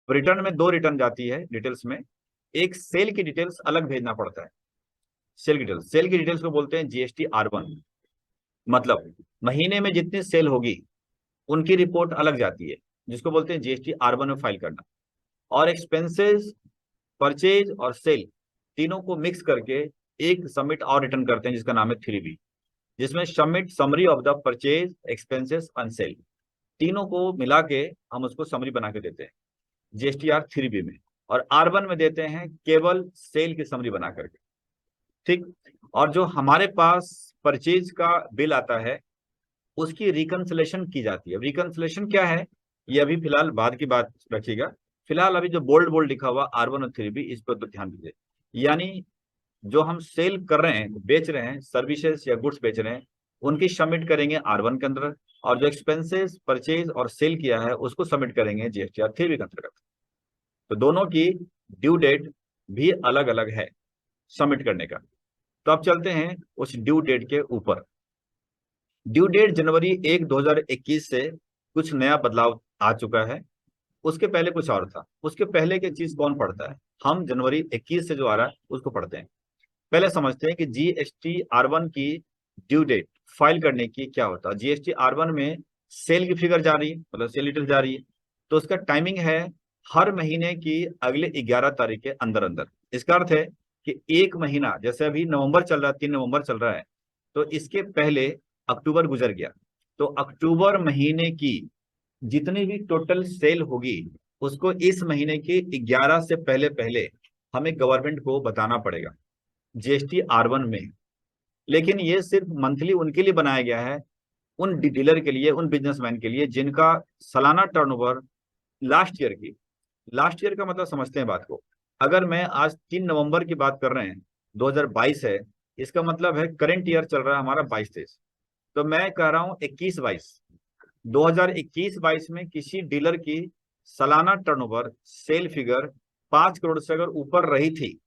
Return में दो return जाती है डिटेल्स में। एक सेल की डिटेल्स अलग भेजना पड़ता है। सेल की डिटेल्स को बोलते हैं GST-R1। मतलब महीने में जितनी सेल होगी उनकी रिपोर्ट अलग जाती है, जिसको बोलते हैं GST-R1 में फाइल करना। और एक्सपेंसेस, परचेज और सेल तीनों को मिक्स करके एक सबमिट और रिटर्न करते हैं, जिसका नाम है 3B, जिसमें submit summary of the purchase, expenses and sale, तीनों को मिला के हम उसको समरी बना के देते हैं GST-R3B में। और R1 में देते हैं केवल सेल की समरी बना करके। ठीक। और जो हमारे पास परचेज का बिल आता है उसकी रिकंसलेशन की जाती है। रिकंसलेशन क्या है ये अभी फिलहाल बाद की बात रखिएगा। फिलहाल अभी जो बोल्ड बोल्ड लिखा हुआ R1 और 3B, इस पर तो ध्यान दीजिए। यानी जो हम सेल कर रहे हैं, बेच रहे हैं, सर्विसेज या गुड्स बेच रहे हैं, उनकी सबमिट करेंगे R1 के अंदर। और जो एक्सपेंसेस, परचेज और सेल किया है उसको सबमिट करेंगे GST-R3B के अंतर्गत। तो दोनों की ड्यू डेट भी अलग अलग है सबमिट करने का। तो अब चलते हैं उस ड्यू डेट के ऊपर। ड्यू डेट जनवरी 1, 2021 से कुछ नया बदलाव आ चुका है। उसके पहले कुछ और था। उसके पहले की चीज कौन पढ़ता है? हम जनवरी 21 से जो आ रहा है उसको पढ़ते हैं। पहले समझते हैं कि GST-R1 की ड्यू डेट फाइल करने की क्या होता है। GST-R1 में सेल की फिगर जा रही है, मतलब सेल डिटेल जा रही है, तो उसका टाइमिंग है हर महीने की अगले 11 तारीख के अंदर अंदर। इसका अर्थ है कि एक महीना, जैसे अभी नवंबर चल रहा है, 3 नवंबर चल रहा है, तो इसके पहले अक्टूबर गुजर गया। तो अक्टूबर महीने की जितनी भी टोटल सेल होगी उसको इस महीने के 11 से पहले पहले हमें गवर्नमेंट को बताना पड़ेगा GST-R1 में। लेकिन ये सिर्फ मंथली उनके लिए बनाया गया है, उन डीलर के लिए, उन बिजनेसमैन के लिए जिनका सालाना टर्नओवर लास्ट ईयर का मतलब समझते हैं बात को। अगर मैं आज 3 नवंबर की बात कर रहे हैं, 2022 है, इसका मतलब है करंट ईयर चल रहा है हमारा 22-23। तो मैं कह रहा हूँ 21-22, 2021-22 में किसी डीलर की सालाना टर्नओवर सेल फिगर 5 करोड़ से अगर ऊपर रही थी,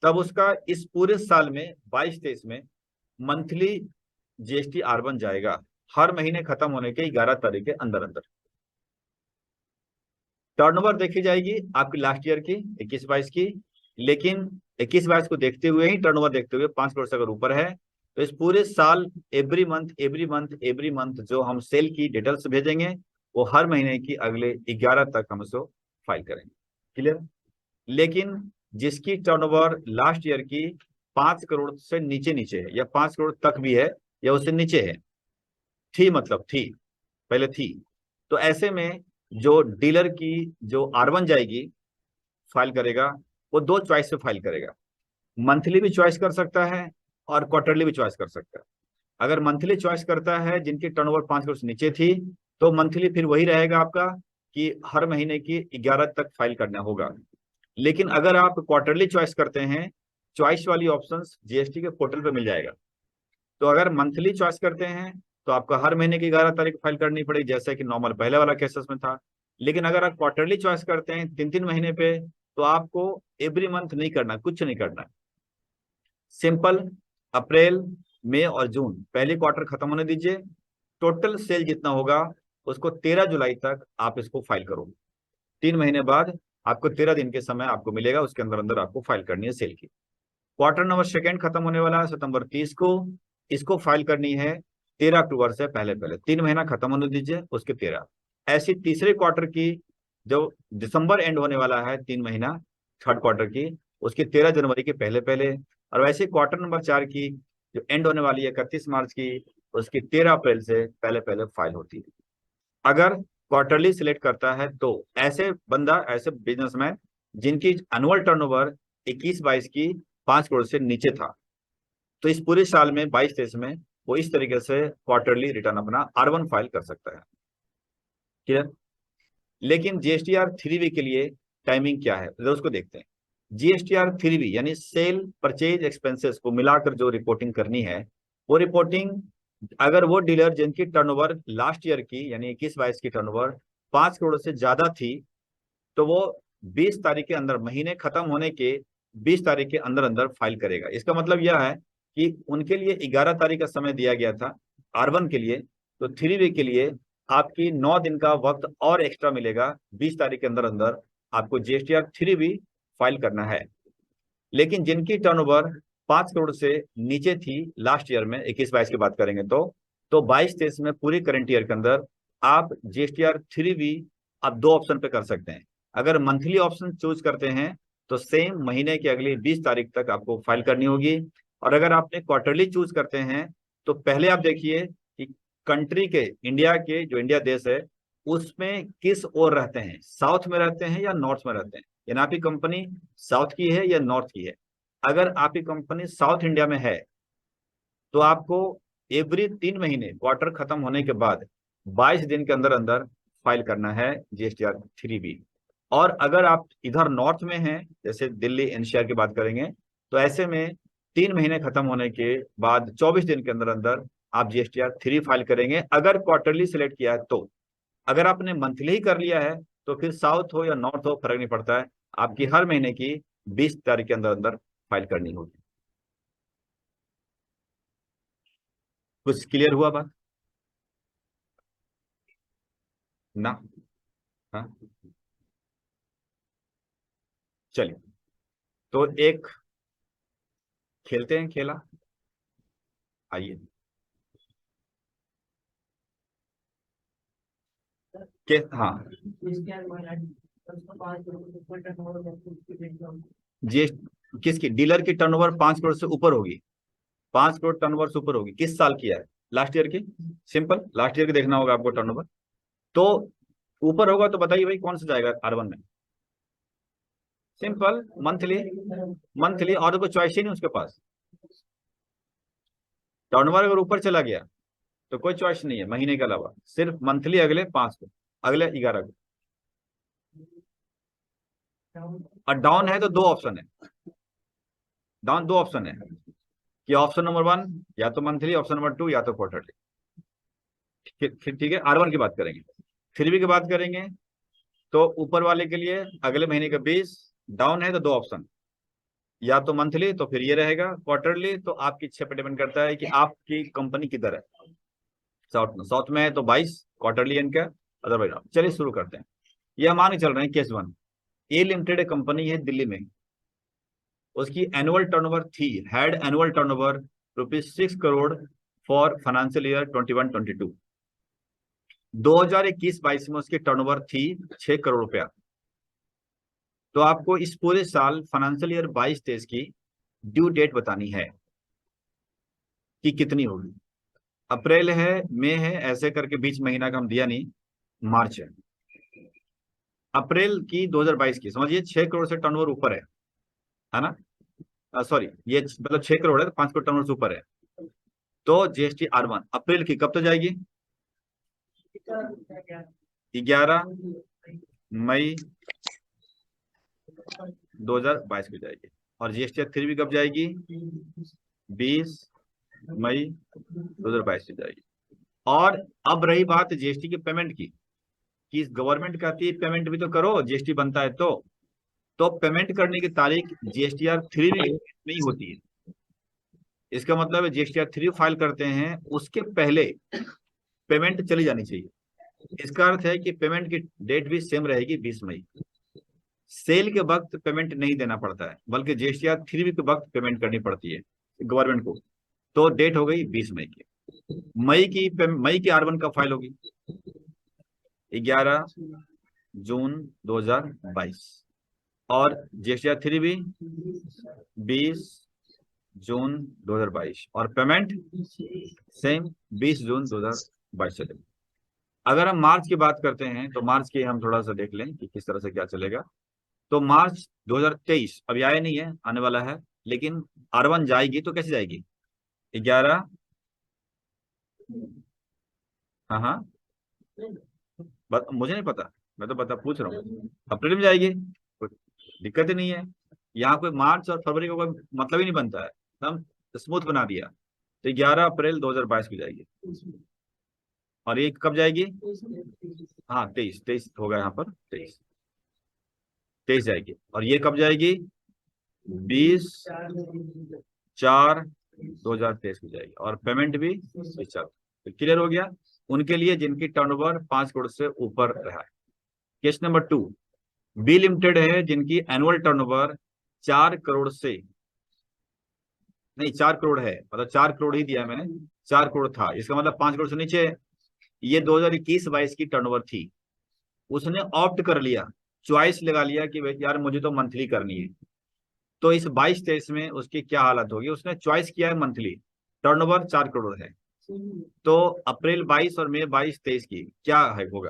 तब उसका इस पूरे साल में 22-23 में मंथली GST-R1 जाएगा, हर महीने खत्म होने के 11 तारीख के अंदर अंदर। टर्नओवर देखी जाएगी आपकी लास्ट ईयर की 21-22 की, लेकिन 21-22 को देखते हुए ही, टर्नओवर देखते हुए 5 करोड़ से अगर ऊपर है, तो इस पूरे साल एवरी मंथ जो हम सेल की डिटेल्स भेजेंगे वो हर महीने की अगले 11 तक हम उसको फाइल करेंगे। क्लियर? लेकिन जिसकी टर्नओवर लास्ट ईयर की 5 करोड़ से नीचे नीचे है, या 5 करोड़ तक भी है या उससे नीचे है, थी मतलब थी, पहले थी, तो ऐसे में जो डीलर की जो R1 जाएगी, फाइल करेगा, वो दो चॉइस से फाइल करेगा। मंथली भी चॉइस कर सकता है और क्वार्टरली भी चॉइस कर सकता है। अगर मंथली चॉइस करता है जिनकी टर्नओवर 5 करोड़ से नीचे थी, तो मंथली फिर वही रहेगा आपका कि हर महीने की 11 तक फाइल करना होगा। लेकिन अगर आप क्वार्टरली चॉइस करते हैं, चॉइस वाली ऑप्शंस GST के पोर्टल पे मिल जाएगा। तो अगर मंथली चॉइस करते हैं तो आपको हर महीने की 11 तारीख फाइल करनी पड़ेगी, जैसे कि नॉर्मल पहले वाला केसेस में था। लेकिन अगर आप क्वार्टरली चॉइस करते हैं 3-3 महीने पे, तो आपको एवरी मंथ नहीं करना, कुछ नहीं करना। सिंपल, अप्रैल, मई और जून पहले क्वार्टर खत्म होने दीजिए। टोटल सेल जितना होगा उसको 13 जुलाई तक आप इसको फाइल करो। 3 महीने बाद आपको 13 दिन के समय आपको मिलेगा, उसके अंदर अंदर आपको फाइल करनी है सेल की। क्वार्टर नंबर सेकेंड खत्म होने वाला है सितंबर 30 को, इसको फाइल करनी है 13 अक्टूबर से पहले पहले। 3 महीना खत्म होने दीजिए, उसके 13। ऐसी तीसरे क्वार्टर की जो दिसंबर एंड होने वाला है, 3 महीना थर्ड क्वार्टर की, उसके 13 जनवरी के पहले पहले। और वैसे क्वार्टर नंबर 4 की जो एंड होने वाली है 31 मार्च की, उसकी 13 अप्रैल से पहले पहले फाइल होती है। अगर क्वार्टरली सिलेक्ट करता है तो ऐसे बंदा, ऐसे बिजनेसमैन जिनकी एनुअल टर्नओवर 21-22 की 5 करोड़ से नीचे था, तो इस पूरे साल में 22-23 में वो इस तरीके से क्वार्टरली रिटर्न अपना R1 फाइल कर सकता है। क्लियर? लेकिन GST-R3B के लिए टाइमिंग क्या है, तो उसको देखते हैं। GST-R3B यानी सेल, परचेज, एक्सपेंसेस को मिलाकर जो रिपोर्टिंग करनी है, वो रिपोर्टिंग अगर वो डीलर जिनकी टर्नओवर लास्ट ईयर की यानी 21-22 की टर्नओवर 5 करोड़ से ज्यादा थी, तो वो 20 तारीख के अंदर, महीने खत्म होने के 20 तारीख के अंदर अंदर फाइल करेगा। इसका मतलब यह है कि उनके लिए 11 तारीख का समय दिया गया था R1 के लिए, तो 3B के लिए आपकी 9 दिन का वक्त और एक्स्ट्रा मिलेगा, 20 तारीख के अंदर अंदर आपको जीएसटीआर 3 भी फाइल करना है। लेकिन जिनकी टर्नओवर 5 करोड़ से नीचे थी लास्ट ईयर में, 21-22 की बात करेंगे तो 22-23 में पूरी करंट ईयर के अंदर आप जीएसटीआर 3 भी आप 2 ऑप्शन पे कर सकते हैं। अगर मंथली ऑप्शन चूज करते हैं तो सेम महीने की अगली 20 तारीख तक आपको फाइल करनी होगी। और अगर आपने क्वार्टरली चूज करते हैं तो पहले आप देखिए कि कंट्री के, इंडिया के, जो इंडिया देश है उसमें किस ओर रहते हैं, साउथ में रहते हैं या नॉर्थ में रहते हैं, यानी आपकी कंपनी साउथ की है या नॉर्थ की है। अगर आपकी कंपनी साउथ इंडिया में है तो आपको एवरी 3 महीने क्वार्टर खत्म होने के बाद 22 दिन के अंदर अंदर फाइल करना है जीएसटीआर 3 भी। और अगर आप इधर नॉर्थ में हैं, जैसे दिल्ली एनसीआर की बात करेंगे, तो ऐसे में 3 महीने खत्म होने के बाद 24 दिन के अंदर अंदर आप जीएसटीआर 3 फाइल करेंगे, अगर क्वार्टरली सिलेक्ट किया है तो। अगर आपने मंथली ही कर लिया है तो फिर साउथ हो या नॉर्थ हो फर्क नहीं पड़ता है, आपकी हर महीने की 20 तारीख के अंदर अंदर फाइल करनी होगी। कुछ क्लियर हुआ बात ना? हाँ, चलिए तो एक खेलते हैं खेला, आइए। के हाँ, जी, किसकी डीलर की टर्नओवर 5 करोड़ से ऊपर होगी, 5 करोड़ टर्नओवर से ऊपर होगी, किस साल की है? लास्ट ईयर की। सिंपल, लास्ट ईयर की देखना होगा आपको टर्नओवर। तो ऊपर होगा तो बताइए भाई कौन सा जाएगा R1 में? Simple, monthly. मंथली, और कोई चॉइस ही नहीं उसके पास। टर्नओवर अगर ऊपर चला गया तो कोई चॉइस नहीं है महीने के अलावा, सिर्फ मंथली अगले 5 को, अगले 11 को। और डाउन है तो 2 ऑप्शन है, डाउन 2 ऑप्शन है कि ऑप्शन नंबर 1 या तो मंथली, ऑप्शन नंबर 2 या तो क्वार्टरली। ठीक है, R1 की बात करेंगे। 3 की बात करेंगे तो ऊपर वाले के लिए अगले महीने का 20, डाउन है तो 2 ऑप्शन, या तो मंथली तो फिर ये रहेगा, क्वार्टरली तो आपकी इच्छा पर डिपेंड करता है कि आपकी कंपनी किधर है। साउथ में है तो 22 क्वार्टरली इनका, अदरवाइज। चलिए शुरू करते हैं। ये मान के चल रहे हैं केस 1। ए लिमिटेड एक कंपनी है दिल्ली में, उसकी एनुअल टर्नओवर थी, had annual turnover ₹6 crore for financial year 21-22। 2021-22 में उसकी टर्नओवर थी 6 करोड़ रुपया। तो आपको इस पूरे साल फाइनेंशियल ईयर 22-23 की ड्यू डेट बतानी है कि कितनी होगी। अप्रैल है, मई है, ऐसे करके बीच महीना का हम दिया नहीं, मार्च है। अप्रैल की 2022 की समझिए 6 करोड़ से टर्नओवर ऊपर है ना? सॉरी, ये मतलब 6 करोड़ है तो 5 करोड़ टर्नओवर से ऊपर है। तो जीएसटी R1 अप्रैल की कब तक जाएगी? 11 मई 2022 को जाएगी। और जीएसटी 3 भी कब जाएगी? 20 मई 2022 को जाएगी। और अब रही बात जीएसटी की पेमेंट की, कि गवर्नमेंट कहती है पेमेंट भी तो करो, जीएसटी बनता है तो पेमेंट करने की तारीख जीएसटीआर 3 में ही होती है। इसका मतलब है जीएसटीआर 3 फाइल करते हैं उसके पहले पेमेंट चली जानी चाहिए। इसका अर्थ है कि पेमेंट की डेट भी सेम रहेगी, 20 मई। सेल के वक्त पेमेंट नहीं देना पड़ता है, बल्कि जीएसटीआर 3 के वक्त पेमेंट करनी पड़ती है गवर्नमेंट को। तो डेट हो गई 20 मई की। मई की R1 कब फाइल होगी? 11 जून 2022। और जीएसटीआर 3 भी 20 जून 2022, और पेमेंट सेम 20 जून 2022 चलेगी। अगर हम मार्च की बात करते हैं तो मार्च की हम थोड़ा सा देख लें कि किस तरह से क्या चलेगा। तो मार्च 2023 अभी आया नहीं है, आने वाला है, लेकिन R1 जाएगी तो कैसे जाएगी? 11, हाँ हाँ, मुझे नहीं पता, मैं तो पूछ रहा हूँ। अप्रैल में जाएगी, कोई दिक्कत ही नहीं है। यहाँ कोई मार्च और फरवरी का कोई मतलब ही नहीं बनता है, हम स्मूथ बना दिया। तो 11 अप्रैल 2022 की जाएगी। और ये कब जाएगी? हाँ, 23 23 होगा यहाँ पर, 23 23 जाएगी। और ये कब जाएगी? 20/4/2023 की जाएगी। और पेमेंट भी 20/4। तो क्लियर हो गया। उनके लिए जिनकी टर्नओवर 5 करोड़ से ऊपर रहा है। केस नंबर 2, बी लिमिटेड है जिनकी एनुअल टर्नओवर 4 करोड़ से नहीं 4 करोड़ है, मतलब 4 करोड़ ही दिया है मैंने, 4 करोड़ था, इसका मतलब 5 करोड़ से नीचे है। ये 2021-22 की टर्नओवर थी। उसने ऑप्ट कर लिया, चॉइस लगा लिया कि भाई यार मुझे तो मंथली करनी है। तो इस 22-23 में उसकी क्या हालत होगी, उसने चॉइस किया है मंथली, टर्नओवर 4 करोड़ है, तो अप्रैल 22 और मई 22-23 की क्या है होगा,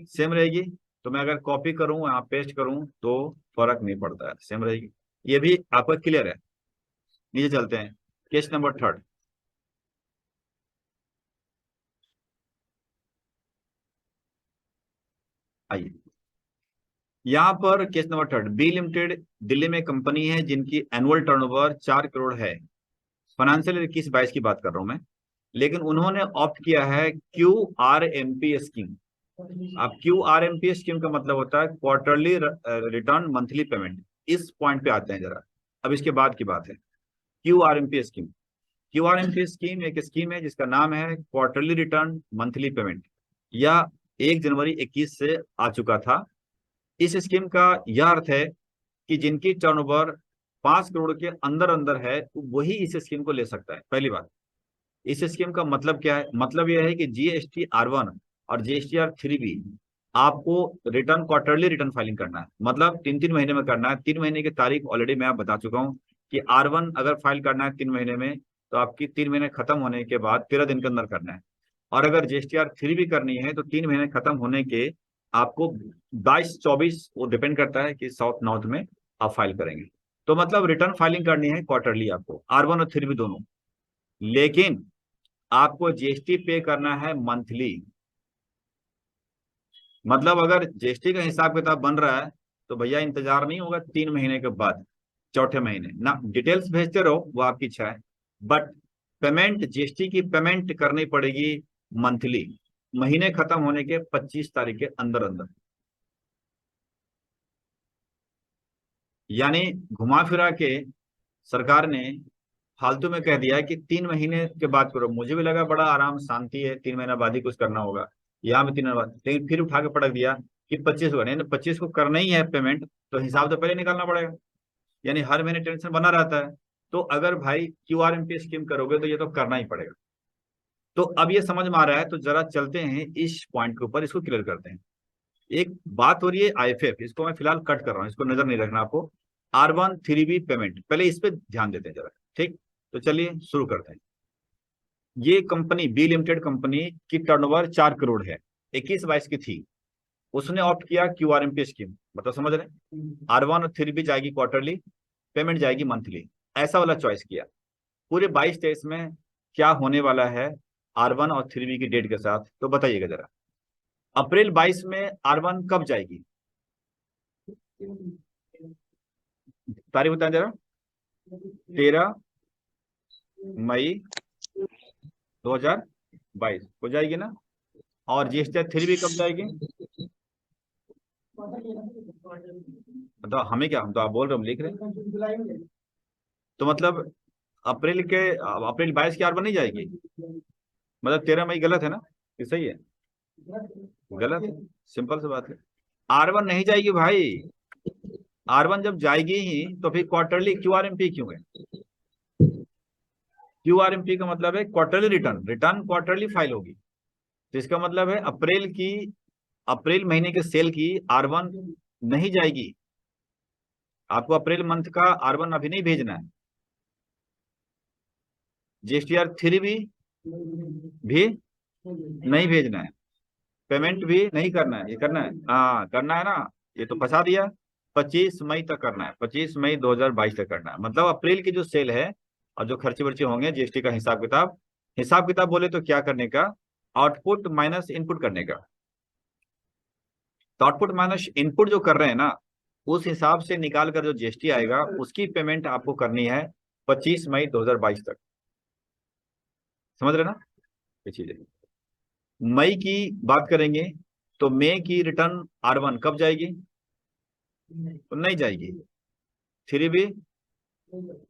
सेम रहेगी। तो मैं अगर कॉपी करूं यहाँ पेस्ट करूं तो फर्क नहीं पड़ता है, सेम रहेगी। ये भी आपका क्लियर है। नीचे चलते हैं, केस नंबर 3। आइए, यहाँ पर case number 3, B limited Delhi में कंपनी है जिनकी एनुअल टर्नओवर 4 करोड़ है। फाइनेंशियल ईयर 21-22 की बात कर रहा हूं मैं, लेकिन उन्होंने ऑप्ट किया है QRMP स्कीम। अब QRMP स्कीम का मतलब होता है क्वार्टरली रिटर्न मंथली पेमेंट। इस पॉइंट पे आते हैं जरा, अब इसके बाद की बात है। QRMP स्कीम, QRMP स्कीम एक स्कीम है जिसका नाम है क्वार्टरली रिटर्न मंथली पेमेंट, या 1 जनवरी 21 से आ चुका था। इस स्कीम का यह अर्थ है कि जिनकी टर्नओवर 5 करोड़ के अंदर अंदर है वही इस स्कीम को ले सकता है। पहली बात, इस स्कीम का मतलब क्या है, मतलब यह है कि GST-R1 और GST-R3 आपको रिटर्न क्वार्टरली रिटर्न फाइलिंग करना है, मतलब 3-3 महीने में करना है। 3 महीने की तारीख ऑलरेडी मैं बता चुका हूं कि R1 अगर फाइल करना है 3 महीने में, तो आपकी 3 महीने खत्म होने के बाद 13 दिन के अंदर करना है। और अगर GST-R3 भी करनी है तो 3 महीने खत्म होने के आपको 22-24, वो डिपेंड करता है कि साउथ नॉर्थ में आप फाइल करेंगे। तो मतलब रिटर्न फाइलिंग करनी है क्वार्टरली आपको, R1 और 3 भी दोनों। लेकिन आपको GST पे करना है मंथली। मतलब अगर GST का हिसाब किताब बन रहा है तो भैया इंतजार नहीं होगा 3 महीने के बाद, चौथे महीने ना, डिटेल्स भेजते रहो, वो आपकी इच्छा है। बट पेमेंट, GST की पेमेंट करनी पड़ेगी मंथली, महीने खत्म होने के 25 तारीख के अंदर अंदर। यानी घुमा फिरा के सरकार ने फालतू में कह दिया है कि 3 महीने के बाद करो। मुझे भी लगा बड़ा आराम शांति है, 3 महीना बाद ही कुछ करना होगा, यहाँ भी 3 महीने बाद, लेकिन फिर उठा के पटक दिया कि 25 को, नहीं 25 को करना ही है पेमेंट, तो हिसाब तो पहले निकालना पड़ेगा। यानी हर महीने टेंशन बना रहता है। तो अगर भाई QRMP स्कीम करोगे तो ये तो करना ही पड़ेगा। तो अब ये समझ में आ रहा है, तो जरा चलते हैं इस पॉइंट के ऊपर, इसको क्लियर करते हैं। एक बात हो रही है IFF, इसको मैं फिलहाल कट कर रहा हूँ, इसको नजर नहीं रखना आपको। R1-3B पेमेंट, पहले इस पे ध्यान देते हैं जरा, ठीक। तो चलिए शुरू करते हैं। ये कंपनी बी लिमिटेड कंपनी की टर्नओवर 4 करोड़ है, 21-22 की थी। उसने ऑप्ट किया QRMP स्कीम, मतलब समझ रहे हैं, R1 और 3B जाएगी क्वार्टरली, पेमेंट जाएगी मंथली, ऐसा वाला चॉइस किया। पूरे 22-23 में क्या होने वाला है R1 और 3B की डेट के साथ, तो बताइएगा जरा। अप्रैल 22 में R1 कब जाएगी, तारीख बताएं जरा। 13 मई 2022 हो जाएगी ना। और GST-3B कब जाएगी, तो हमें क्या, हम तो आप बोल रहे हो, हम लिख रहे हैं। तो मतलब अप्रैल 22 की R1 नहीं जाएगी, मतलब 13 मई गलत है ना, कि सही है, गलत है, सिंपल सी बात है। R1 नहीं जाएगी भाई। R1 जब जाएगी ही तो फिर क्वार्टरली QRMP क्यों है। QRMP का मतलब है quarterly return, return quarterly file होगी। तो इसका मतलब है अप्रैल महीने के सेल की R1 नहीं जाएगी। आपको अप्रैल मंथ का R1 अभी नहीं भेजना है। GST-R3 भी नहीं भेजना है, पेमेंट भी नहीं करना है, ये करना है, हाँ करना है ना, ये तो फंसा दिया। 25 मई तक करना है, 25 मई 2022 तक करना है, मतलब अप्रैल की जो सेल है और जो खर्चे वर्चे होंगे, GST का हिसाब किताब बोले तो क्या करने का, आउटपुट माइनस इनपुट करने का। तो आउटपुट माइनस इनपुट जो कर रहे हैं ना, उस हिसाब से निकाल कर जो GST आएगा उसकी पेमेंट आपको करनी है 25 मई 2022 तक। समझ रहे ना ये चीजें। मई की बात करेंगे तो मई की रिटर्न R1 कब जाएगी, तो नहीं जाएगी। 3B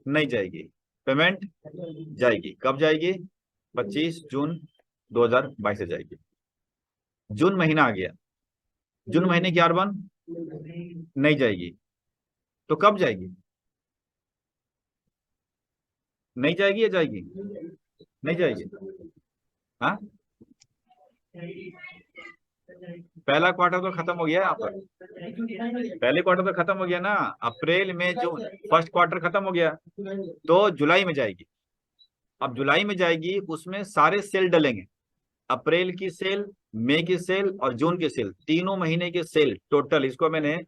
नहीं जाएगी, पेमेंट जाएगी, कब जाएगी, 25 जून 2022 से जाएगी। जून महीना आ गया, जून महीने की R1 नहीं जाएगी, तो कब जाएगी? नहीं जाएगी या जाएगी? नहीं जाएगी। हाँ, पहला क्वार्टर तो खत्म हो गया यहाँ पर, पहले क्वार्टर तो खत्म हो गया ना, अप्रैल मई जून, फर्स्ट क्वार्टर खत्म हो गया, तो जुलाई में जाएगी। अब जुलाई में जाएगी, उसमें सारे सेल डलेंगे, अप्रैल की सेल, मई की सेल और जून की सेल, तीनों महीने के सेल टोटल, इसको मैंने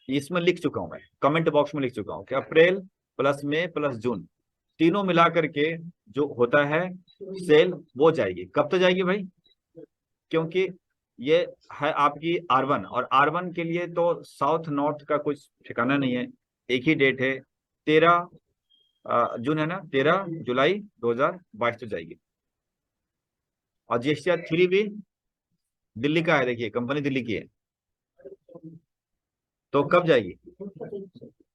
इसमें लिख चुका हूं, मैं कमेंट बॉक्स में लिख चुका हूं कि अप्रैल प्लस मई प्लस जून तीनों मिला करके जो होता है सेल, वो जाएगी। कब तक जाएगी भाई? क्योंकि ये है आपकी R1, और R1 के लिए तो साउथ नॉर्थ का कुछ ठिकाना नहीं है, एक ही डेट है, 13 जून है ना, 13 जुलाई 2022 तो जाएगी। और GSTR 3 भी दिल्ली का है, देखिए कंपनी दिल्ली की है, तो कब जाएगी?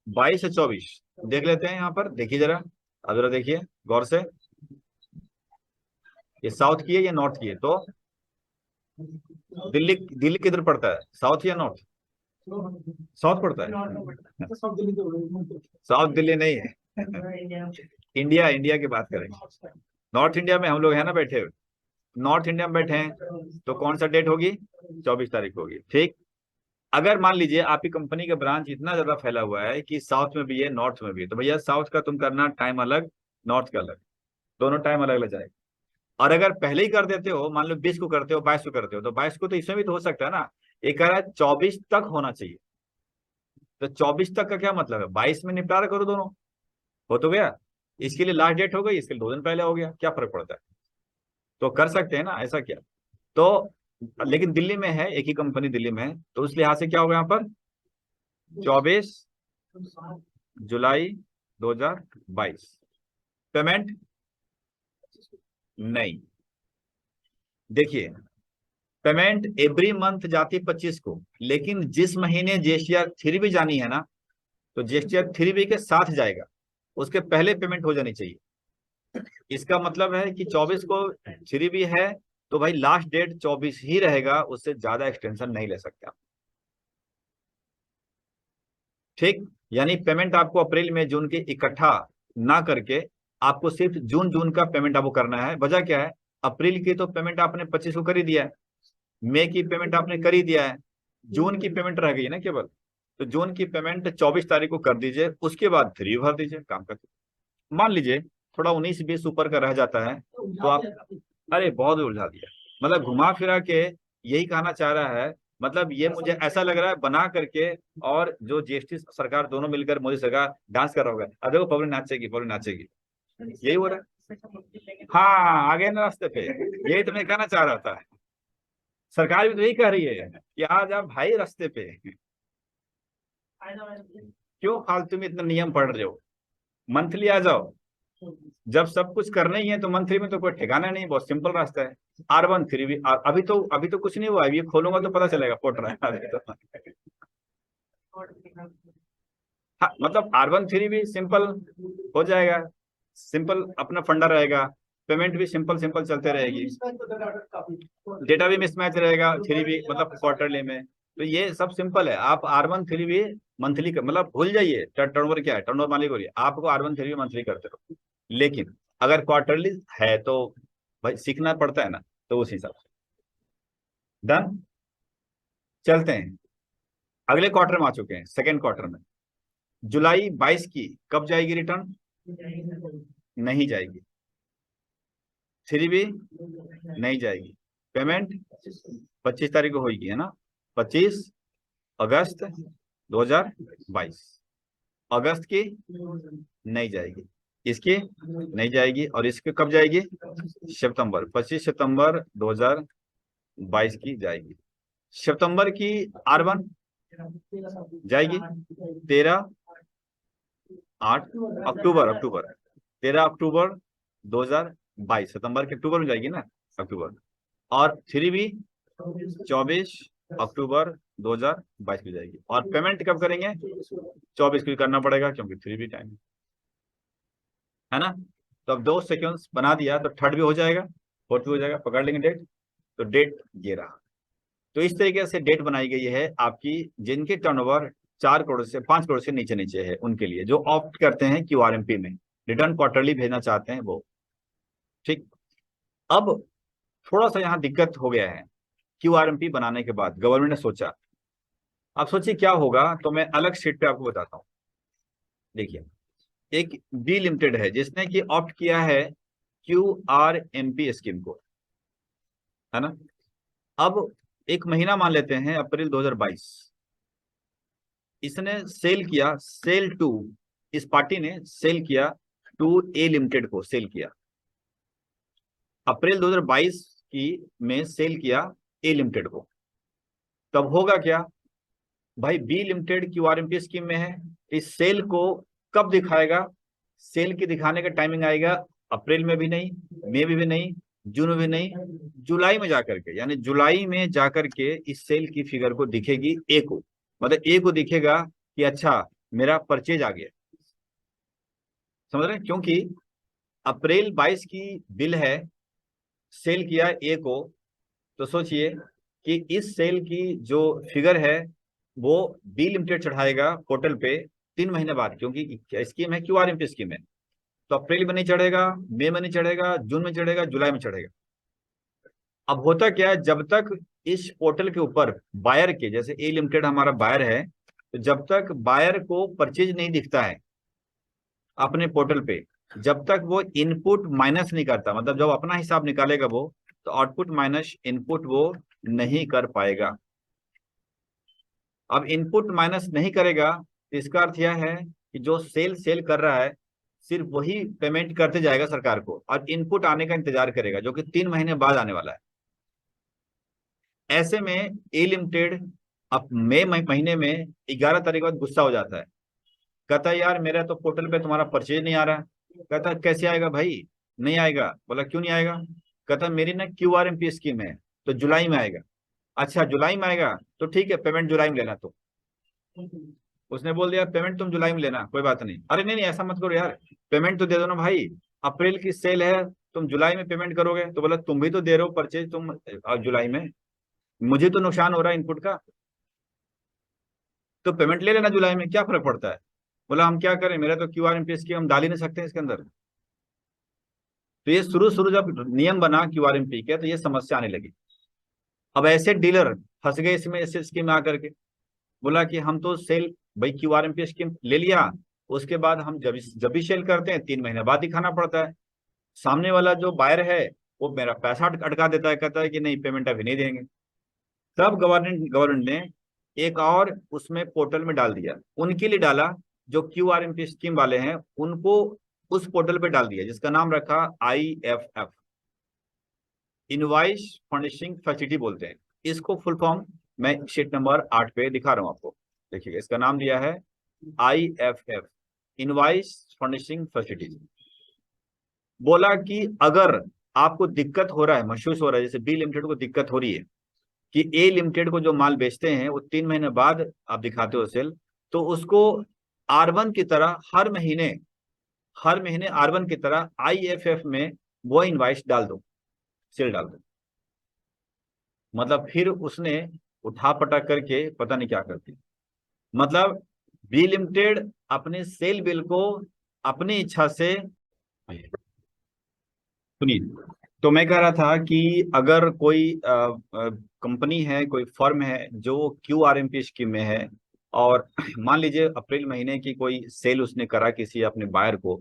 22 से 24 देख लेते हैं यहाँ पर, देखिए जरा, अब जरा देखिए गौर से, ये साउथ की है या नॉर्थ की है? तो दिल्ली, दिल्ली किधर पड़ता है, साउथ या नॉर्थ? साउथ पड़ता है, साउथ दिल्ली नहीं है। इंडिया, इंडिया की बात करेंगे, नॉर्थ इंडिया में हम लोग है ना बैठे हुए, नॉर्थ इंडिया में बैठे हैं, तो कौन सा डेट होगी? 24 तारीख होगी, ठीक। अगर मान लीजिए आपकी कंपनी का ब्रांच इतना ज्यादा फैला हुआ है कि साउथ में भी है नॉर्थ में भी है, तो भैया साउथ का तुम करना टाइम अलग, नॉर्थ का अलग, दोनों टाइम अलग अलग जाएगा। और अगर पहले ही कर देते हो, मान लो 20 को करते हो, 22 को करते हो, तो 22 को तो इसमें भी तो हो सकता है ना, ये कह रहा है 24 तक होना चाहिए, तो 24 तक का क्या मतलब है? 22 में निपटारा करो दोनों, हो तो गया, इसके लिए लास्ट डेट हो गई, इसके लिए 2 दिन पहले हो गया, क्या फर्क पड़ता है? तो कर सकते हैं ना, ऐसा क्या। तो लेकिन दिल्ली में है, एक ही कंपनी दिल्ली में है, तो उस लिहाज से क्या होगा यहाँ पर? 24 जुलाई 2022। पेमेंट नहीं, देखिए पेमेंट एवरी मंथ जाती 25 को, लेकिन जिस महीने GSTR 3 भी जानी है ना, तो GSTR 3 भी के साथ जाएगा, उसके पहले पेमेंट हो जानी चाहिए। इसका मतलब है कि 24 को 3 भी है, तो भाई लास्ट डेट 24 ही रहेगा, उससे ज्यादा एक्सटेंशन नहीं ले सकते आप, ठीक। यानी पेमेंट आपको अप्रैल में जून के इकट्ठा ना करके, आपको सिर्फ जून जून का पेमेंट आपको करना है। वजह क्या है? अप्रैल की तो पेमेंट आपने 25 को कर ही दिया है, मई की पेमेंट आपने कर ही दिया है, जून की पेमेंट रह गई है ना केवल, तो जून की पेमेंट 24 तारीख को कर दीजिए, उसके बाद 3 भर दीजिए, काम कर। मान लीजिए थोड़ा 19-20 ऊपर का रह जाता है, तो आप, अरे बहुत उलझा दिया, मतलब घुमा फिरा के यही कहना चाह रहा है, मतलब ये मुझे ऐसा लग रहा है बना करके, और जो GST सरकार दोनों मिलकर मोदी सरकार डांस कर रहा होगा, अब देखो पब्लिक नाचेगी, पब्लिक नाचेगी, यही हो रहा है। हाँ, आगे ना रास्ते पे, यही तो मैं कहना चाह रहा था, सरकार भी तो यही कह रही है कि आ जा भाई रास्ते पे, क्यों फालतू में इतना नियम पढ़ रहे हो, मंथली आ जाओ, जब सब कुछ करना ही है तो मंथली में तो कोई ठिकाना नहीं, बहुत सिंपल रास्ता है। R1 3 भी अभी तो कुछ नहीं हुआ, ये खोलूंगा तो पता चलेगा पोर्ट रहा है अभी तो। हाँ, मतलब R1 3 भी सिंपल हो जाएगा, सिंपल अपना फंडा रहेगा, पेमेंट भी सिंपल सिंपल चलते रहेगी, डेटा भी मिसमैच रहेगा 3 भी, मतलब क्वार्टरली में, तो ये सब सिंपल है। आप R1 3 भी मंथली का मतलब भूल जाइए, टर्नओवर क्या है, टर्नओवर मालिक हो रही है, आपको R1 3 भी मंथली करते रहो, लेकिन अगर क्वार्टरली है तो भाई सीखना पड़ता है ना, तो उस हिसाब से डन। चलते हैं, अगले क्वार्टर में आ चुके हैं, सेकेंड क्वार्टर में, जुलाई 22 की कब जाएगी रिटर्न? नहीं जाएगी, 3 भी नहीं जाएगी, पेमेंट 25 तारीख को होगी, है ना, 25 अगस्त 2022, अगस्त की नहीं जाएगी, इसकी नहीं जाएगी, और इसके कब जाएगी? सितंबर, 25 सितंबर 2022 की जाएगी। सितंबर की R1 जाएगी 13 8 अक्टूबर, 13 अक्टूबर 2022, सितंबर के अक्टूबर में जाएगी ना, अक्टूबर, और 3 भी 24 अक्टूबर 2022 की जाएगी, और पेमेंट कब करेंगे? 24 को करना पड़ेगा, क्योंकि 3 भी टाइम है ना। तो अब 2 सेक्वेंस बना दिया, तो थर्ड भी हो जाएगा, फोर्थ हो जाएगा, पकड़ लेंगे डेट। तो डेट ये रहा। तो इस तरीके से डेट बनाई गई है आपकी, जिनके टर्नओवर 4 करोड़ से 5 करोड़ से नीचे नीचे है, उनके लिए जो ऑप्ट करते हैं क्यूआरएमपी में, रिटर्न क्वार्टरली भेजना चाहते हैं वो। ठीक। अब थोड़ा सा यहाँ दिक्कत हो गया है। क्यूआरएमपी बनाने के बाद गवर्नमेंट ने सोचा, अब सोचिए क्या होगा, तो मैं अलग शीट पे आपको बताता हूँ। देखिए, एक बी लिमिटेड है जिसने कि ऑप्ट किया है क्यूआरएमपी स्कीम को, है ना। अब एक महीना मान लेते हैं अप्रैल 2022, इसने सेल किया, सेल टू, इस पार्टी ने सेल किया टू ए लिमिटेड को, सेल किया अप्रैल 2022 की में सेल किया ए लिमिटेड को। तब होगा क्या भाई, बी लिमिटेड क्यूआरएमपी स्कीम में है, इस सेल को कब दिखाएगा, सेल की दिखाने का टाइमिंग आएगा अप्रैल में भी नहीं, मई में भी नहीं, जून में भी नहीं, जुलाई में जाकर के, यानी जुलाई में जाकर के इस सेल की फिगर को दिखेगी ए को, मतलब ए को दिखेगा कि अच्छा मेरा परचेज आ गया। समझ रहे हैं, क्योंकि अप्रैल 22 की बिल है, सेल किया ए को, तो सोचिए कि इस सेल की जो फिगर है वो बी लिमिटेड चढ़ाएगा पोर्टल पे 3 महीने बाद, क्योंकि स्कीम है क्यूआरएमपी स्कीम है। तो अप्रैल में नहीं चढ़ेगा, मई में नहीं चढ़ेगा, जून में चढ़ेगा, जुलाई में चढ़ेगा। अब होता क्या है, जब तक इस पोर्टल के ऊपर बायर के, जैसे ए लिमिटेड हमारा बायर है, तो जब तक बायर को परचेज नहीं दिखता है अपने पोर्टल पे, जब तक वो इनपुट माइनस नहीं करता, मतलब जब अपना हिसाब निकालेगा वो, तो आउटपुट माइनस इनपुट वो नहीं कर पाएगा। अब इनपुट माइनस नहीं करेगा तो इसका अर्थ यह है कि जो सेल कर रहा है सिर्फ वही पेमेंट करते जाएगा सरकार को, और इनपुट आने का इंतजार करेगा, जो कि 3 महीने बाद आने वाला है। ऐसे में ए लिमिटेड अब मई महीने में 11 तारीख बाद गुस्सा हो जाता है, कहता है यार मेरा तो पोर्टल पे तुम्हारा परचेज नहीं आ रहा। कहता कैसे आएगा भाई, नहीं आएगा। बोला क्यों नहीं आएगा, कहता मेरी ना क्यूआरएमपी स्कीम है, तो जुलाई में आएगा। अच्छा जुलाई में आएगा, तो ठीक है पेमेंट जुलाई में लेना। तो उसने बोल दिया पेमेंट तुम जुलाई में लेना, कोई बात नहीं। अरे नहीं नहीं ऐसा मत करो यार, पेमेंट तो दे दो ना भाई, अप्रैल की सेल है, तुम जुलाई में पेमेंट करोगे। तो बोला तुम भी तो दे रहे हो परचेज तुम जुलाई में, मुझे तो नुकसान हो रहा है इनपुट का, तो पेमेंट ले लेना जुलाई में, क्या फर्क पड़ता है। बोला हम क्या करें, मेरा तो क्यूआरएमपी स्कीम हम डाल ही नहीं सकते इसके अंदर। तो ये शुरू शुरू जब नियम बना क्यूआरएमपी के, तो ये समस्या आने लगी। अब ऐसे डीलर फंस गए इसमें, ऐसे स्कीम में आकर के। बोला कि हम तो सेल भाई क्यूआरएमपी स्कीम ले लिया, उसके बाद हम जब भी सेल करते हैं 3 महीने बाद दिखाना पड़ता है। सामने वाला जो बायर है वो मेरा पैसा अटका देता है, कहता है कि नहीं पेमेंट अभी नहीं देंगे। तब गवर्नमेंट ने एक और उसमें पोर्टल में डाल दिया, उनके लिए डाला जो क्यूआरएमपी स्कीम वाले हैं, उनको उस पोर्टल पे डाल दिया, जिसका नाम रखा आईएफएफ, इनवॉइस फर्निशिंग फैसिलिटी बोलते हैं इसको, फुल फॉर्म मैं शीट नंबर 8 पे दिखा रहा हूं आपको। देखिएगा इसका नाम दिया है आईएफएफ, इनवॉइस फर्निशिंग फैसिलिटी। बोला कि अगर आपको दिक्कत हो रहा है, महसूस हो रहा है, जैसे बी लिमिटेड को दिक्कत हो रही है कि ए लिमिटेड को जो माल बेचते हैं वो 3 महीने बाद आप दिखाते हो सेल, तो उसको R1 की तरह हर महीने R1 की तरह आईएफएफ में वो इनवाइस डाल दो, सेल डाल दो। मतलब फिर उसने उठा पटक करके पता नहीं क्या करती, मतलब बी लिमिटेड अपने सेल बिल को अपनी इच्छा से, सुनिए, तो मैं कह रहा था कि अगर कोई कंपनी है, कोई फर्म है जो क्यूआरएमपी स्कीम में है, और मान लीजिए अप्रैल महीने की कोई सेल उसने करा किसी अपने बायर को,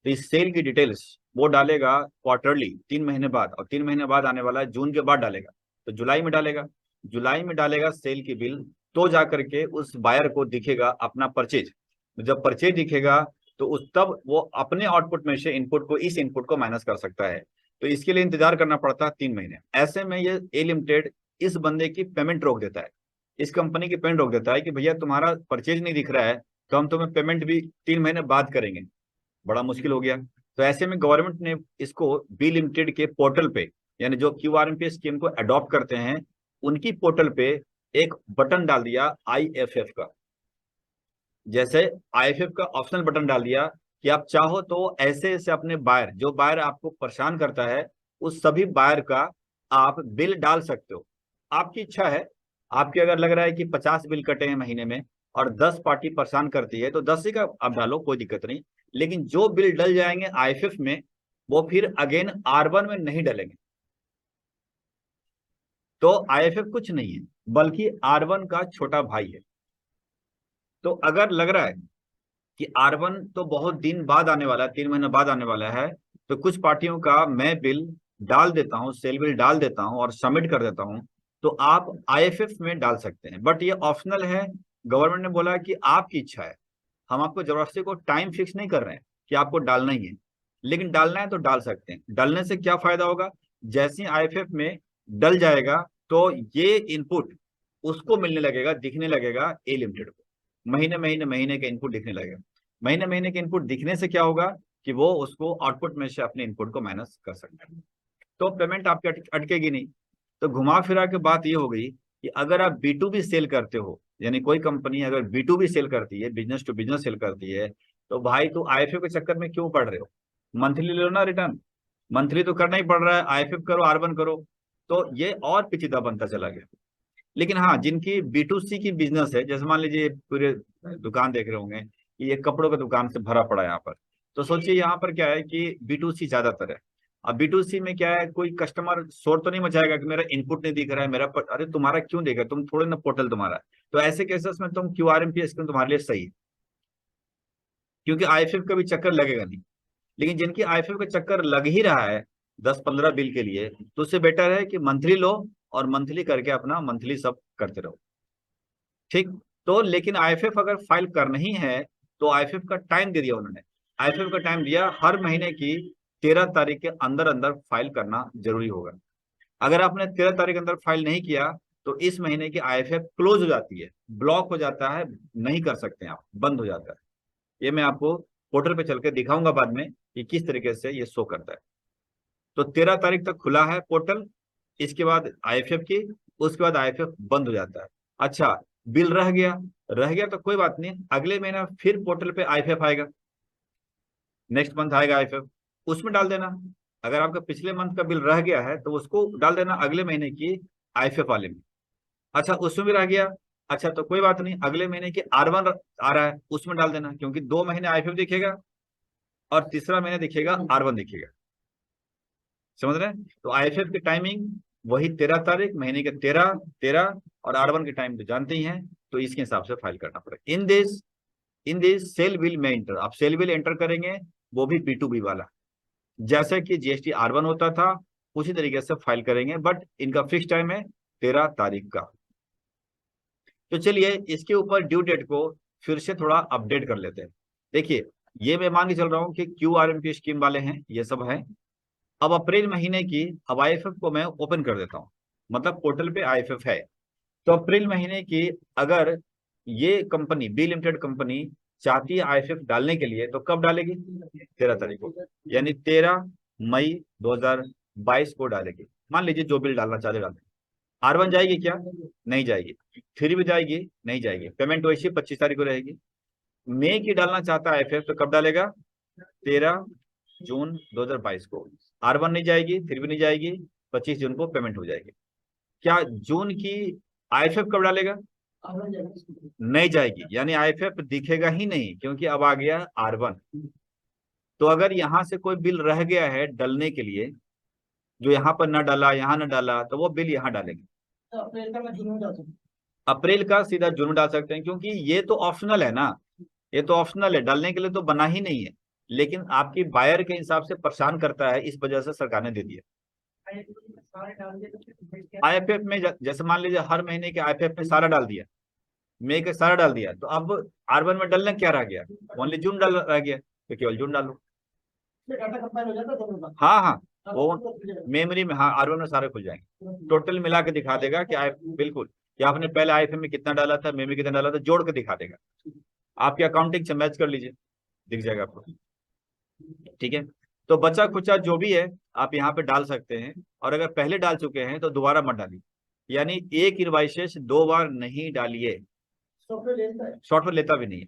तो इस सेल की डिटेल्स वो डालेगा क्वार्टरली 3 महीने बाद, और 3 महीने बाद आने वाला है जून के बाद डालेगा, तो जुलाई में डालेगा, जुलाई में डालेगा सेल की बिल, तो जाकर के उस बायर को दिखेगा अपना परचेज। जब परचेज दिखेगा तो उस तब वो अपने आउटपुट में से इनपुट को, इस इनपुट को माइनस कर सकता है। तो इसके लिए इंतजार करना पड़ता है 3 महीने। ऐसे में ये ए लिमिटेड इस बंदे की पेमेंट रोक देता है, इस कंपनी की पेमेंट रोक देता है कि भैया तुम्हारा परचेज नहीं दिख रहा है, तो हम तुम्हें पेमेंट भी 3 महीने बाद करेंगे। बड़ा मुश्किल हो गया। तो ऐसे में गवर्नमेंट ने इसको बी लिमिटेड के पोर्टल पे, यानी जो क्यूआरएमपी स्कीम को अडॉप्ट करते हैं उनकी पोर्टल पे एक बटन डाल दिया आईएफएफ का, जैसे आईएफएफ का ऑप्शनल बटन डाल दिया कि आप चाहो तो ऐसे ऐसे अपने बायर, जो बायर आपको परेशान करता है उस सभी बायर का आप बिल डाल सकते हो। आपकी इच्छा है, आपके अगर लग रहा है कि 50 बिल कटे हैं महीने में और 10 पार्टी परेशान करती है तो 10 ही का आप डालो, कोई दिक्कत नहीं। लेकिन जो बिल डल जाएंगे आईएफएफ में वो फिर अगेन R1 में नहीं डलेंगे। तो आईएफएफ कुछ नहीं है बल्कि R1 का छोटा भाई है। तो अगर लग रहा है कि R1 तो बहुत दिन बाद आने वाला है, 3 महीने बाद आने वाला है, तो कुछ पार्टियों का मैं बिल डाल देता हूं, सेल बिल डाल देता हूं और सबमिट कर देता हूं, तो आप आईएफएफ में डाल सकते हैं। बट ये ऑप्शनल है, गवर्नमेंट ने बोला कि आपकी इच्छा है। हम आपको जबरदस्ती को टाइम फिक्स नहीं कर रहे हैं कि आपको डालना ही है, लेकिन डालना है तो डाल सकते हैं। डालने से क्या फायदा होगा, जैसे ही आईएफएफ में डल जाएगा तो ये इनपुट उसको मिलने लगेगा, दिखने लगेगा ए लिमिटेड को, महीने महीने महीने का इनपुट दिखने लगेगा। महीने महीने के इनपुट दिखने से क्या होगा कि वो उसको आउटपुट में से अपने इनपुट को माइनस कर सकता है, तो पेमेंट आपकी अटकेगी नहीं। तो घुमा फिरा के बात ये हो गई कि अगर आप B2B सेल करते हो, यानी कोई कंपनी अगर B2B सेल करती है, बिजनेस टू बिजनेस सेल करती है, तो भाई तो आईएफएफ के चक्कर में क्यों पड़ रहे हो, मंथली ले लो ना रिटर्न। मंथली तो करना ही पड़ रहा है, आईएफएफ करो, R1 करो, तो ये और पेचीदा बनता चला गया। लेकिन हाँ, जिनकी B2C की बिजनेस है, जैसे मान लीजिए पूरे दुकान देख रहे होंगे कि ये कपड़ों का दुकान से भरा पड़ा है यहाँ पर, तो सोचिए यहाँ पर क्या है कि B2C ज्यादातर है। अब B2C में क्या है, कोई कस्टमर शोर तो नहीं मचाएगा कि मेरा इनपुट नहीं दिख रहा है, अरे तुम्हारा क्यों देगा, तुम थोड़े ना पोर्टल तुम्हारा है। तो ऐसे केसेस में तुम QRMP स्कीम तुम्हारे लिए सही है, क्योंकि आईएफएफ का भी चक्कर लगेगा नहीं। लेकिन जिनकी आईएफएफ का चक्कर लग ही रहा है 10-15 बिल के लिए, तो उससे बेटर है कि मंथली लो और मंथली करके अपना मंथली सब करते रहो। ठीक। तो लेकिन आईएफएफ अगर फाइल करना ही है तो आईएफएफ का टाइम दे दिया उन्होंने, आईएफएफ का टाइम दिया हर महीने की 13 तारीख के अंदर अंदर फाइल करना जरूरी होगा। अगर आपने 13 तारीख अंदर फाइल नहीं किया तो इस महीने की आईएफएफ क्लोज हो जाती है, ब्लॉक हो जाता है, नहीं कर सकते आप, बंद हो जाता है। ये मैं आपको पोर्टल पे चल के दिखाऊंगा बाद में कि किस तरीके से ये शो करता है। तो 13 तारीख तक खुला है पोर्टल, इसके बाद आईएफएफ की, उसके बाद आईएफएफ बंद हो जाता है। अच्छा, बिल रह गया तो कोई बात नहीं, अगले महीना फिर पोर्टल पे आईएफएफ आएगा, नेक्स्ट मंथ आएगा आईएफएफ, उसमें डाल देना। अगर आपका पिछले मंथ का बिल रह गया है तो उसको डाल देना अगले महीने की आईएफएफ वाले में। अच्छा, उसमें भी रह गया, अच्छा तो कोई बात नहीं, अगले महीने की R1 आ रहा है उसमें डाल देना, क्योंकि 2 महीने आईएफएफ दिखेगा और तीसरा महीने दिखेगा R1 दिखेगा। समझ रहे हैं? तो आईएफएफ की टाइमिंग वही 13 तारीख, महीने के 13 और R1 की टाइम तो जानते ही हैं, तो इसके हिसाब से फाइल करना पड़ेगा। इन दिस सेल बिल में एंटर, आप सेल बिल एंटर करेंगे, वो भी B2B वाला, जैसे कि GST R1 होता था उसी तरीके से फाइल करेंगे, बट इनका फिक्स टाइम है 13 तारीख का। तो चलिए इसके ऊपर ड्यू डेट को फिर से थोड़ा अपडेट कर लेते हैं। देखिए, ये मैं मान के चल रहा हूँ कि QRMP स्कीम वाले हैं, ये सब है। अब अप्रैल महीने की, अब आईएफएफ को मैं ओपन कर देता हूँ, मतलब पोर्टल पे आईएफएफ है। तो अप्रैल महीने की अगर ये कंपनी बी लिमिटेड कंपनी चाहती है आईएफएफ डालने के लिए, तो कब डालेगी, 13 तारीख को, यानी 13 मई 2022 को डालेगी। मान लीजिए जो बिल डालना चाहते डालें। R1 जाएगी क्या, नहीं जाएगी। 3 भी जाएगी, नहीं जाएगी। पेमेंट वैसे 25 तारीख को रहेगी। मई की डालना चाहता है आईएफएफ तो कब डालेगा, 13 जून 2022 को। R1 नहीं जाएगी, 3 भी नहीं जाएगी, 25 जून को पेमेंट हो जाएगी। क्या जून की आईएफएफ कब डालेगा, नहीं जाएगी, यानी आईएफएफ दिखेगा ही नहीं, क्योंकि अब आ गया R1। तो अगर यहां से कोई बिल रह गया है डलने के लिए, जो यहाँ पर न डाला, यहाँ न डाला, तो वो बिल यहाँ डालेंगे। तो अप्रैल का मैं जून में डाल सकता हूँ। अप्रैल का सीधा जून में डाल सकते हैं, क्योंकि ये तो ऑप्शनल है ना, ये तो ऑप्शनल है, डालने के लिए तो बना ही नहीं है, लेकिन आपकी बायर के हिसाब से परेशान करता है, इस वजह से सरकार ने दे दिया। सारे डाल दिए तो फिर क्या? आईएफएफ में जैसे मान लीजिए हर महीने के आईएफएफ में सारा डाल दिया, मई के सारा डाल दिया, तो अब R1 में डालना क्या रह गया, ओनली जून डाल रह गया, तो केवल जून डालो। डाटा कंपाइल हो जाता है दोनों का। हाँ हाँ, वो मेमोरी में, हाँ R1 में सारे खुल जाएंगे, टोटल मिला के दिखा देगा कि बिल्कुल कि आपने पहले आईएफएफ में कितना डाला था, मेमोरी कितना डाला था, जोड़ के दिखा देगा। आपके अकाउंटिंग से मैच कर लीजिए, दिख जाएगा आपको। ठीक है, तो बचा खुचा जो भी है आप यहाँ पे डाल सकते हैं, और अगर पहले डाल चुके हैं तो दोबारा मत डालिए, यानी एक इनवाइसेस 2 बार नहीं डालिए। सॉफ्टवेयर लेता है। सॉफ्टवेयर लेता भी नहीं है,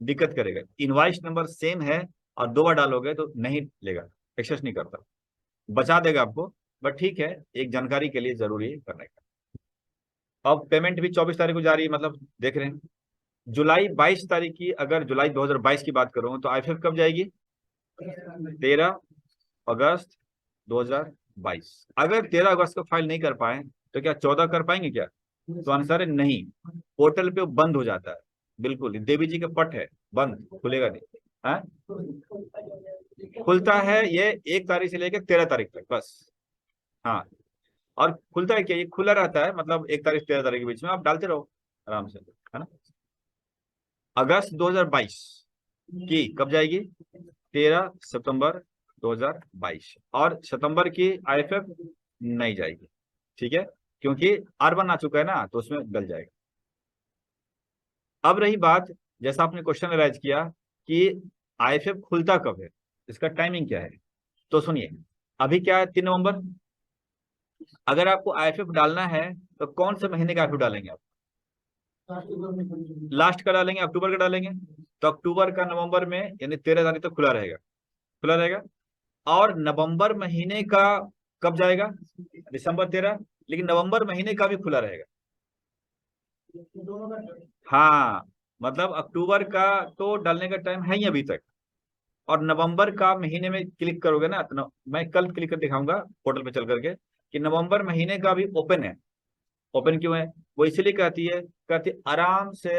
दिक्कत करेगा। इनवाइस नंबर सेम है और 2 बार डालोगे तो नहीं लेगा, एक्सेस नहीं करता। बचा देगा आपको, बट ठीक है, एक जानकारी के लिए जरूरी है करने का। अब पेमेंट भी 24 तारीख को जा रही है, मतलब देख रहे हैं। जुलाई 22 तारीख की, अगर जुलाई 2022 की बात करूं तो आईएफएफ कब जाएगी? 13 अगस्त 2022। अगर 13 अगस्त को फाइल नहीं कर पाए तो क्या 14 कर पाएंगे क्या? तो आंसर है नहीं, पोर्टल पे वो बंद हो जाता है। बिल्कुल, देवी जी का पट है, बंद, खुलेगा नहीं। हाँ, खुलता है ये 1 तारीख से लेकर 13 तारीख तक बस। हाँ, और खुलता है क्या, ये खुला रहता है, मतलब 1 तारीख से 13 तारीख के बीच में आप डालते रहो आराम से, है ना। अगस्त 2022 की कब जाएगी? 13 सितंबर 2022। और सितंबर की आईएफएफ नहीं जाएगी, ठीक है, क्योंकि R1 आ चुका है ना, तो उसमें डल जाएगा। अब रही बात, जैसा आपने क्वेश्चन राइज किया कि आईएफएफ खुलता कब है, इसका टाइमिंग क्या है, तो सुनिए। अभी क्या है, 3 नवंबर। अगर आपको आईएफएफ डालना है तो कौन से महीने का आईएफएफ डालेंगे आप? लास्ट का डालेंगे, अक्टूबर का डालेंगे? तो अक्टूबर का नवंबर में, यानी 13 तारीख तक खुला रहेगा, खुला रहेगा। और नवंबर महीने का कब जाएगा? दिसंबर 13, लेकिन नवंबर महीने का भी खुला रहेगा। हाँ, मतलब अक्टूबर का तो डालने का टाइम है ही अभी तक, और नवंबर का महीने में क्लिक करोगे ना, तो मैं कल क्लिक कर दिखाऊंगा पोर्टल पे चल करके कि नवंबर महीने का भी ओपन है। ओपन क्यों है? वो इसलिए कहती है आराम से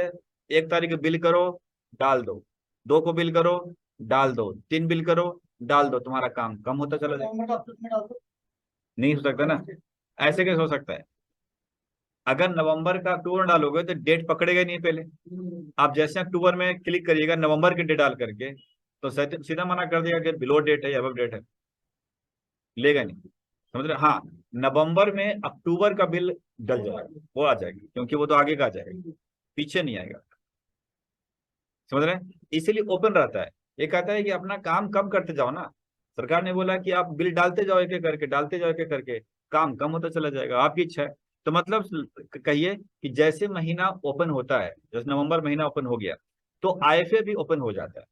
1 तारीख को बिल करो, डाल दो, 2 को बिल करो, डाल दो, 3 बिल करो, डाल दो, तुम्हारा काम कम होता चला जाएगा। नहीं हो सकता ना, ऐसे कैसे हो सकता है? अगर नवंबर का अक्टूबर में डालोगे तो डेट पकड़ेगा ही नहीं पहले। आप जैसे अक्टूबर में क्लिक करिएगा नवंबर की डेट डाल करके, तो सीधा मना कर देगा कि बिलो डेट है या अबव डेट है, लेगा नहीं, समझ रहे? हाँ, नवंबर में अक्टूबर का बिल डल जाएगा, वो आ जाएगा, क्योंकि वो तो आगे का आ जाएगा, पीछे नहीं आएगा, समझ रहे हैं? इसीलिए ओपन रहता है। ये कहता है कि अपना काम कम करते जाओ ना, सरकार ने बोला कि आप बिल डालते जाओ एक एक करके, डालते जाओ एक एक करके, काम कम होता चला जाएगा, आपकी इच्छा है। तो मतलब कहिए कि जैसे महीना ओपन होता है, जैसे नवंबर महीना ओपन हो गया तो आईएफए भी ओपन हो जाता है।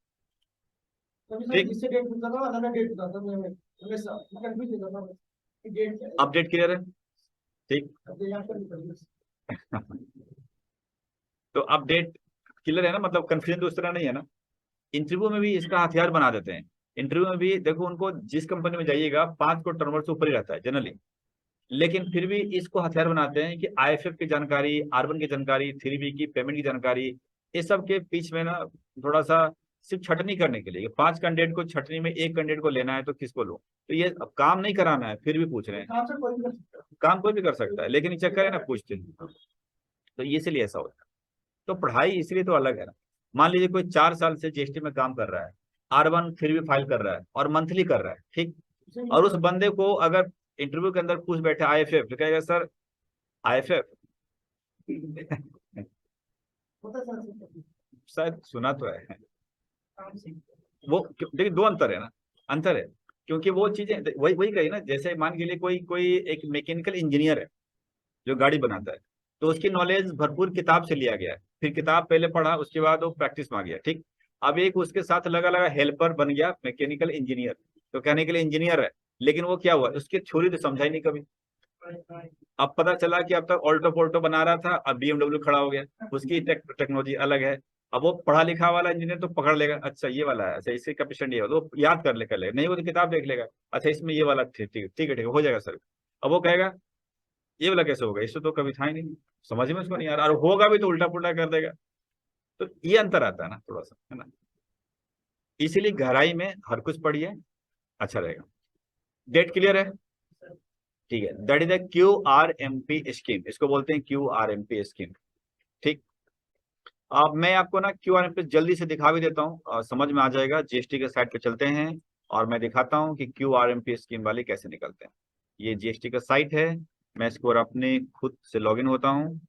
ठीक, अपडेट क्लियर है? ठीक। तो अपडेट क्लियर है ना, मतलब कंफ्यूजन तो उस तरह नहीं है ना। इंटरव्यू में भी इसका हथियार बना देते हैं। इंटरव्यू में भी देखो, उनको जिस कंपनी में जाइएगा 5 करोड़ टर्नओवर से ऊपर ही रहता है जनरली, लेकिन फिर भी इसको हथियार बनाते हैं कि आईएफएफ की जानकारी, R1 की जानकारी, 3B की पेमेंट की जानकारी, ये सब के बीच में ना थोड़ा सा सिर्फ छटनी करने के लिए, 5 कैंडिडेट को छटनी में 1 कैंडिडेट को लेना है तो किसको लो, तो ये अब काम नहीं कराना है, फिर भी पूछ रहे हैं। काम कोई भी कर सकता है, लेकिन ये चक्कर है ना, पूछते हैं, तो इसलिए ऐसा होता है। तो पढ़ाई इसलिए तो अलग है ना। मान लीजिए कोई 4 साल से जीएसटी में काम कर रहा है, R1 फिर भी फाइल कर रहा है और मंथली कर रहा है, ठीक, और उस बंदे को अगर इंटरव्यू के अंदर पूछ बैठे आईएफएफ, तो कहेगा सर आईएफएफ शायद सुना तो है। वो देखिए, 2 अंतर है ना, अंतर है, क्योंकि वो चीजें वही वही कही ना, जैसे मान के लिए कोई कोई एक मैकेनिकल इंजीनियर है जो गाड़ी बनाता है, तो उसकी नॉलेज भरपूर किताब से लिया गया है, फिर किताब पहले पढ़ा, उसके बाद वो प्रैक्टिस में आ गया, ठीक। अब एक उसके साथ लगा लगा हेल्पर बन गया मैकेनिकल इंजीनियर, तो कहने के लिए इंजीनियर है, लेकिन वो क्या हुआ, उसकी थ्योरी तो समझा ही नहीं कभी। अब पता चला कि अब तक ऑल्टो पोल्टो बना रहा था, अब BMW खड़ा हो गया, उसकी टेक्नोलॉजी अलग है। अब वो पढ़ा लिखा वाला इंजीनियर तो पकड़ लेगा, अच्छा ये वाला है, अच्छा इसके कैपेसिटी है, तो याद कर लेगा, नहीं वो तो किताब देख लेगा, अच्छा इसमें ये वाला, ठीक ठीक ठीक है, ठीक है, हो जाएगा सर। अब वो कहेगा ये वाला कैसे होगा, इससे तो कभी था ही नहीं, समझ में उसको नहीं आ रहा, और होगा भी तो उल्टा पुल्टा कर देगा। तो ये अंतर आता है ना थोड़ा सा, है ना। इसीलिए गहराई में हर कुछ पढ़िए, अच्छा रहेगा। डेट क्लियर है? ठीक है, that is the QRMP scheme, इसको बोलते हैं QRMP स्कीम, ठीक। अब मैं आपको ना QRMP जल्दी से दिखा भी देता हूँ और समझ में आ जाएगा। जीएसटी के साइट पे चलते हैं और मैं दिखाता हूँ कि QRMP स्कीम वाले कैसे निकलते हैं। ये जीएसटी का साइट है, मैं इसको अपने खुद से लॉगिन होता हूँ।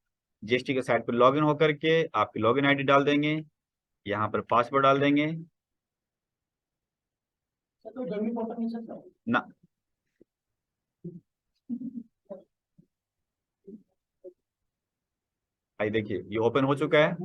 जीएसटी के साइट पर लॉगिन होकर के आपकी लॉगिन आईडी डाल देंगे, यहाँ पर पासवर्ड डाल देंगे ना। आई देखिए, ये ओपन हो चुका है।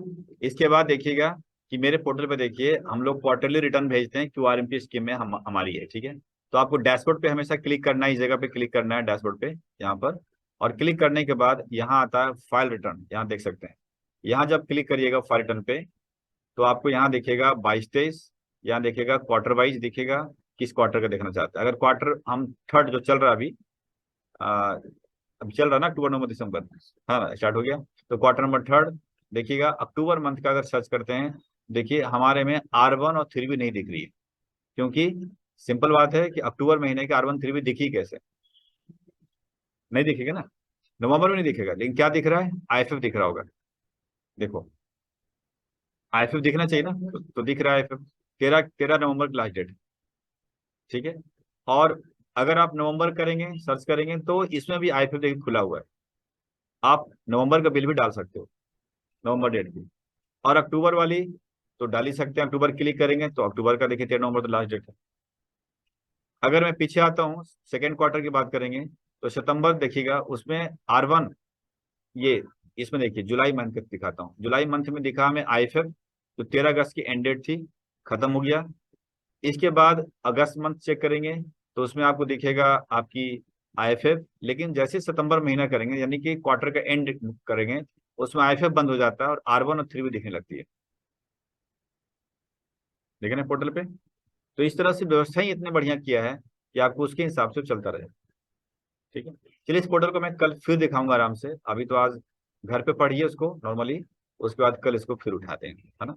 इसके बाद देखिएगा कि मेरे पोर्टल पे देखिए, हम लोग क्वार्टरली रिटर्न भेजते हैं, QRMP स्कीम में हमारी है, ठीक है। तो आपको डैशबोर्ड पे हमेशा क्लिक करना है, इस जगह पे क्लिक करना है डैशबोर्ड पे यहाँ पर, और क्लिक करने के बाद यहाँ आता है फाइल रिटर्न, यहाँ देख सकते हैं। यहाँ जब क्लिक करिएगा फाइल रिटर्न पे तो आपको यहाँ दिखेगा 22-23, यहाँ दिखेगा क्वार्टर वाइज दिखेगा, किस क्वार्टर का देखना चाहते हैं। अगर क्वार्टर हम थर्ड जो चल रहा है अभी चल रहा है ना, अक्टूबर नवंबर दिसंबर, हाँ स्टार्ट हो गया, तो क्वार्टर नंबर थर्ड देखिएगा। अक्टूबर मंथ का अगर सर्च करते हैं, देखिए हमारे में R1 और 3 भी नहीं दिख रही है, क्योंकि सिंपल बात है कि अक्टूबर महीने के R1 3 भी दिखी कैसे, नहीं दिखेगा ना, नवंबर में नहीं दिखेगा, लेकिन क्या दिख रहा है, IFF दिख रहा होगा। देखो IFF दिखना चाहिए ना, तो दिख रहा है IFF, 13 नवंबर की लास्ट डेट, ठीक है। और अगर आप नवंबर करेंगे सर्च करेंगे तो इसमें भी IFF देखिए खुला हुआ है, आप नवंबर का बिल भी डाल सकते हो, नवंबर डेट की। और अक्टूबर वाली तो डाल ही सकते हैं, अक्टूबर क्लिक करेंगे तो अक्टूबर का देखिए 13 नवंबर तो लास्ट डेट है। अगर मैं पीछे आता हूँ सेकेंड क्वार्टर की बात करेंगे तो सितंबर देखिएगा, उसमें R1 ये इसमें देखिए जुलाई मंथ का दिखाता हूँ, जुलाई मंथ में दिखा हमें IFF, तो 13 अगस्त की एंड डेट थी, खत्म हो गया। इसके बाद अगस्त मंथ चेक करेंगे तो उसमें आपको दिखेगा आपकी IFF, लेकिन जैसे सितंबर महीना करेंगे यानी कि क्वार्टर का एंड करेंगे, उसमें IFF बंद हो जाता है और R1 और 3 भी दिखने लगती है, देखे ना पोर्टल पे। तो इस तरह से व्यवस्था ही इतने बढ़िया किया है कि आपको उसके हिसाब से चलता रहे, ठीक है। चलिए इस पोर्टल को मैं कल फिर दिखाऊंगा आराम से, अभी तो आज घर पे पढ़िए उसको नॉर्मली, उसके बाद कल इसको फिर उठाते हैं, है ना।